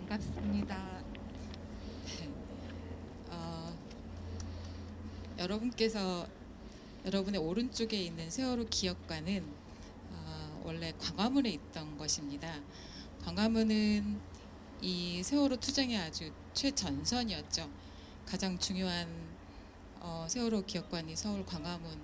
반갑습니다. 어, 여러분께서 여러분의 오른쪽에 있는 세월호 기억관은 원래 광화문에 있던 것입니다. 광화문은 이 세월호 투쟁의 아주 최전선이었죠. 가장 중요한 세월호 기억관이 서울 광화문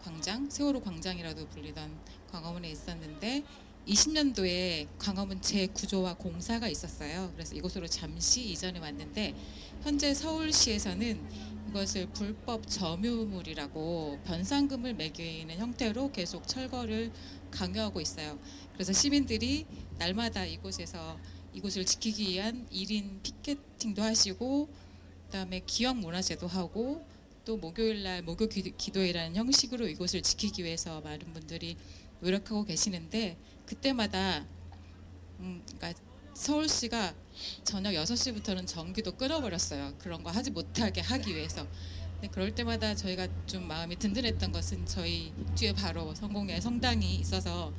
광장, 세월호 광장이라도 불리던 광화문에 있었는데 20년도에 광화문 재구조와 공사가 있었어요. 그래서 이곳으로 잠시 이전해 왔는데 현재 서울시에서는 이것을 불법 점유물이라고 변상금을 매기는 형태로 계속 철거를 강요하고 있어요. 그래서 시민들이 날마다 이곳을 지키기 위한 1인 피켓팅도 하시고 그다음에 기억문화제도 하고 또 목요일날 목요 기도회라는 형식으로 이곳을 지키기 위해서 많은 분들이 노력하고 계시는데 그때마다 그러니까 서울시가 저녁 6시부터는 전기도 끊어버렸어요. 그런 거 하지 못하게 하기 위해서. 근데 그럴 때마다 저희가 좀 마음이 든든했던 것은 저희 뒤에 바로 성공의 성당이 있어서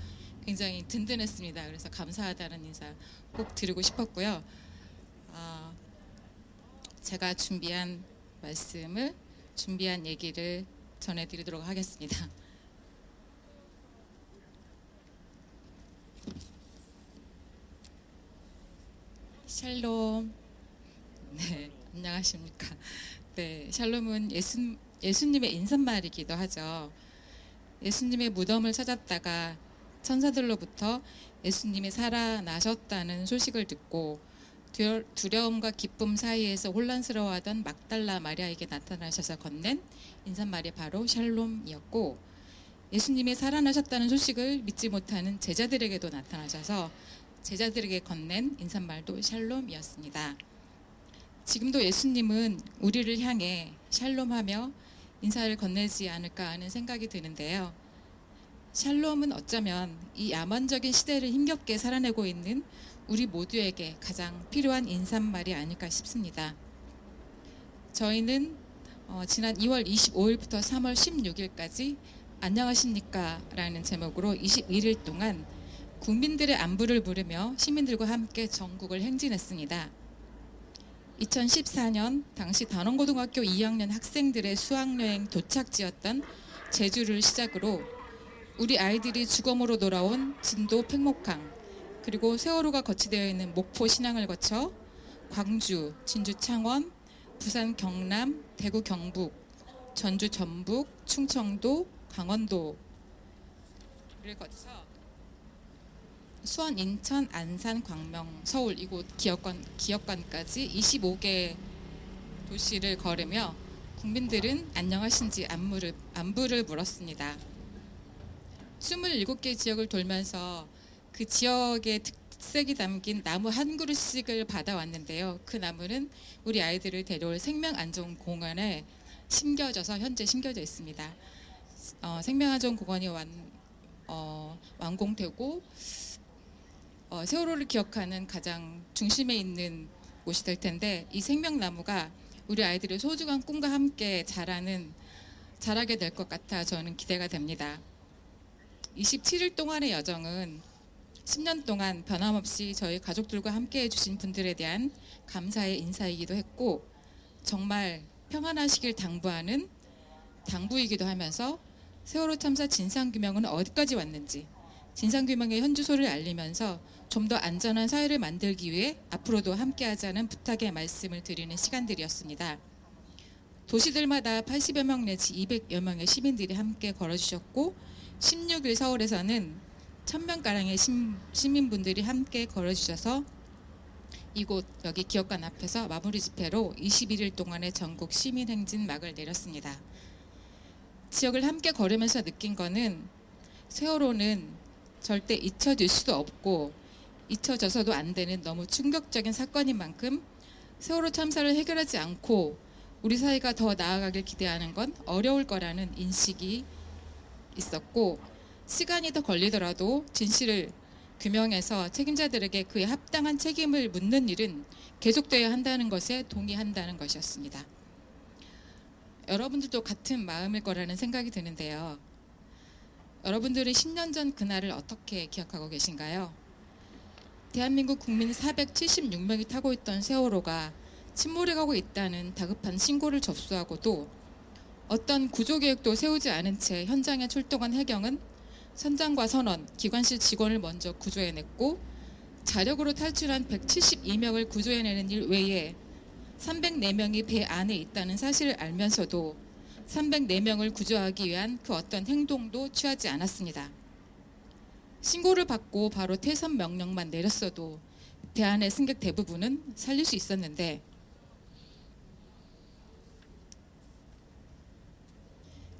굉장히 든든했습니다. 그래서 감사하다는 인사 꼭 드리고 싶었고요. 제가 준비한 얘기를 전해드리도록 하겠습니다. 샬롬. 네, 안녕하십니까. 네, 샬롬은 예수님의 인사말이기도 하죠. 예수님의 무덤을 찾았다가 천사들로부터 예수님이 살아나셨다는 소식을 듣고 두려움과 기쁨 사이에서 혼란스러워하던 막달라 마리아에게 나타나셔서 건넨 인사말이 바로 샬롬이었고, 예수님이 살아나셨다는 소식을 믿지 못하는 제자들에게도 나타나셔서 제자들에게 건넨 인사말도 샬롬이었습니다. 지금도 예수님은 우리를 향해 샬롬하며 인사를 건네지 않을까 하는 생각이 드는데요. 샬롬은 어쩌면 이 야만적인 시대를 힘겹게 살아내고 있는 우리 모두에게 가장 필요한 인사말이 아닐까 싶습니다. 저희는 지난 2월 25일부터 3월 16일까지 안녕하십니까 라는 제목으로 21일 동안 국민들의 안부를 물으며 시민들과 함께 전국을 행진했습니다. 2014년 당시 단원고등학교 2학년 학생들의 수학여행 도착지였던 제주를 시작으로 우리 아이들이 주검으로 돌아온 진도 팽목항, 그리고 세월호가 거치되어 있는 목포 신항을 거쳐 광주, 진주 창원, 부산 경남, 대구 경북, 전주 전북, 충청도, 강원도를 거쳐 수원, 인천, 안산, 광명, 서울 이곳 기업관까지 25개 도시를 걸으며 국민들은 안녕하신지 안부를 물었습니다. 27개 지역을 돌면서 그 지역의 특색이 담긴 나무 한 그루씩을 받아왔는데요. 그 나무는 우리 아이들을 데려올 생명안전공원에 현재 심겨져 있습니다. 생명안전공원이 완공되고 세월호를 기억하는 가장 중심에 있는 곳이 될 텐데, 이 생명나무가 우리 아이들의 소중한 꿈과 함께 자라게 될 것 같아 저는 기대가 됩니다. 27일 동안의 여정은 10년 동안 변함없이 저희 가족들과 함께 해주신 분들에 대한 감사의 인사이기도 했고, 정말 평안하시길 당부하는 당부이기도 하면서 세월호 참사 진상규명은 어디까지 왔는지, 진상규명의 현주소를 알리면서 좀 더 안전한 사회를 만들기 위해 앞으로도 함께하자는 부탁의 말씀을 드리는 시간들이었습니다. 도시들마다 80여 명 내지 200여 명의 시민들이 함께 걸어주셨고, 16일 서울에서는 1000명가량의 시민분들이 함께 걸어주셔서 여기 기업관 앞에서 마무리 집회로 21일 동안의 전국 시민행진 막을 내렸습니다. 지역을 함께 걸으면서 느낀 거는 세월호는 절대 잊혀질 수도 없고 잊혀져서도 안 되는 너무 충격적인 사건인 만큼 세월호 참사를 해결하지 않고 우리 사회가 더 나아가길 기대하는 건 어려울 거라는 인식이 있었고, 시간이 더 걸리더라도 진실을 규명해서 책임자들에게 그에 합당한 책임을 묻는 일은 계속돼야 한다는 것에 동의한다는 것이었습니다. 여러분들도 같은 마음일 거라는 생각이 드는데요. 여러분들은 10년 전 그날을 어떻게 기억하고 계신가요? 대한민국 국민 476명이 타고 있던 세월호가 침몰해가고 있다는 다급한 신고를 접수하고도 어떤 구조계획도 세우지 않은 채 현장에 출동한 해경은 선장과 선원, 기관실 직원을 먼저 구조해냈고 자력으로 탈출한 172명을 구조해내는 일 외에 304명이 배 안에 있다는 사실을 알면서도 304명을 구조하기 위한 그 어떤 행동도 취하지 않았습니다. 신고를 받고 바로 퇴선 명령만 내렸어도 배 안의 승객 대부분은 살릴 수 있었는데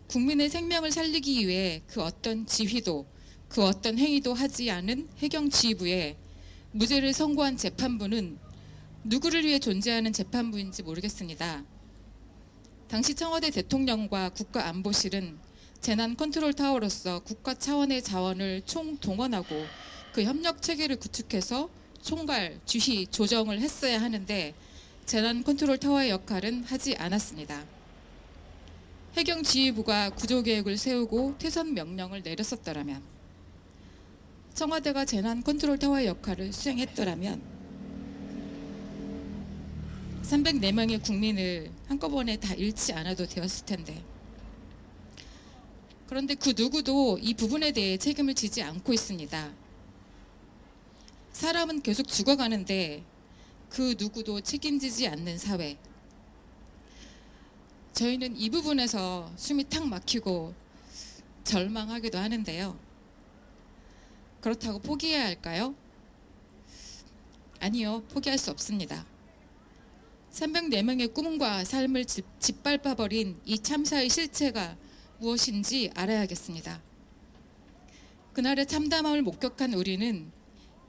국민의 생명을 살리기 위해 그 어떤 지휘도 그 어떤 행위도 하지 않은 해경 지휘부에 무죄를 선고한 재판부는 누구를 위해 존재하는 재판부인지 모르겠습니다. 당시 청와대 대통령과 국가안보실은 재난 컨트롤 타워로서 국가 차원의 자원을 총동원하고 그 협력 체계를 구축해서 총괄, 주휘, 조정을 했어야 하는데 재난 컨트롤 타워의 역할은 하지 않았습니다. 해경 지휘부가 구조 계획을 세우고 퇴선 명령을 내렸었더라면, 청와대가 재난 컨트롤 타워의 역할을 수행했더라면 304명의 국민을 한꺼번에 다 잃지 않아도 되었을 텐데, 그런데 그 누구도 이 부분에 대해 책임을 지지 않고 있습니다. 사람은 계속 죽어가는데 그 누구도 책임지지 않는 사회. 저희는 이 부분에서 숨이 탁 막히고 절망하기도 하는데요. 그렇다고 포기해야 할까요? 아니요, 포기할 수 없습니다. 304명의 꿈과 삶을 짓밟아버린 이 참사의 실체가 무엇인지 알아야겠습니다. 그날의 참담함을 목격한 우리는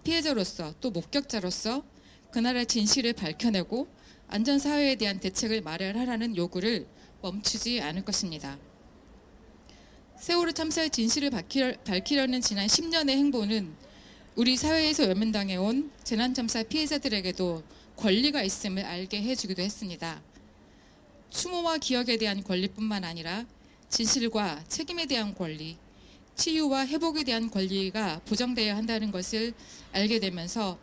피해자로서 또 목격자로서 그날의 진실을 밝혀내고 안전사회에 대한 대책을 마련하라는 요구를 멈추지 않을 것입니다. 세월호 참사의 진실을 밝히려는 지난 10년의 행보는 우리 사회에서 외면당해온 재난참사 피해자들에게도 권리가 있음을 알게 해주기도 했습니다. 추모와 기억에 대한 권리뿐만 아니라 진실과 책임에 대한 권리, 치유와 회복에 대한 권리가 보장되어야 한다는 것을 알게 되면서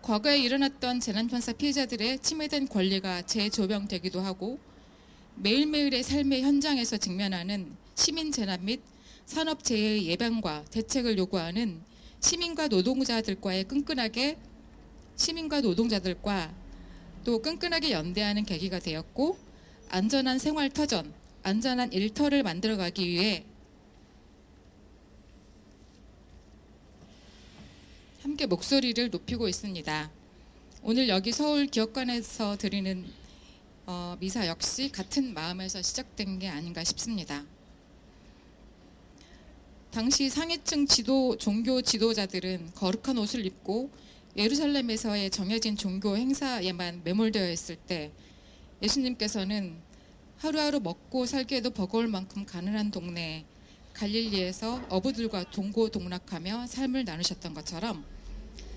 과거에 일어났던 재난참사 피해자들의 침해된 권리가 재조명되기도 하고 매일매일의 삶의 현장에서 직면하는 시민재난 및 산업재해의 예방과 대책을 요구하는 시민과 노동자들과 또 끈끈하게 연대하는 계기가 되었고, 안전한 생활터전, 안전한 일터를 만들어가기 위해 함께 목소리를 높이고 있습니다. 오늘 여기 서울기업관에서 드리는 미사 역시 같은 마음에서 시작된 게 아닌가 싶습니다. 당시 상위층 종교 지도자들은 거룩한 옷을 입고 예루살렘에서의 정해진 종교 행사에만 매몰되어 있을 때, 예수님께서는 하루하루 먹고 살기에도 버거울 만큼 가난한 동네 갈릴리에서 어부들과 동고동락하며 삶을 나누셨던 것처럼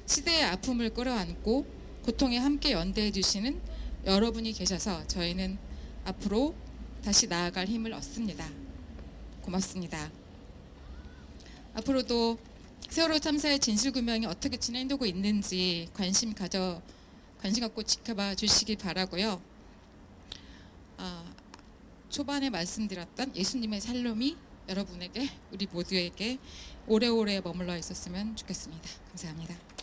시대의 아픔을 끌어안고 고통에 함께 연대해 주시는 여러분이 계셔서 저희는 앞으로 다시 나아갈 힘을 얻습니다. 고맙습니다. 앞으로도 세월호 참사의 진실규명이 어떻게 진행되고 있는지 관심 갖고 지켜봐 주시기 바라고요. 초반에 말씀드렸던 예수님의 살롬이 여러분에게, 우리 모두에게 오래오래 머물러 있었으면 좋겠습니다. 감사합니다.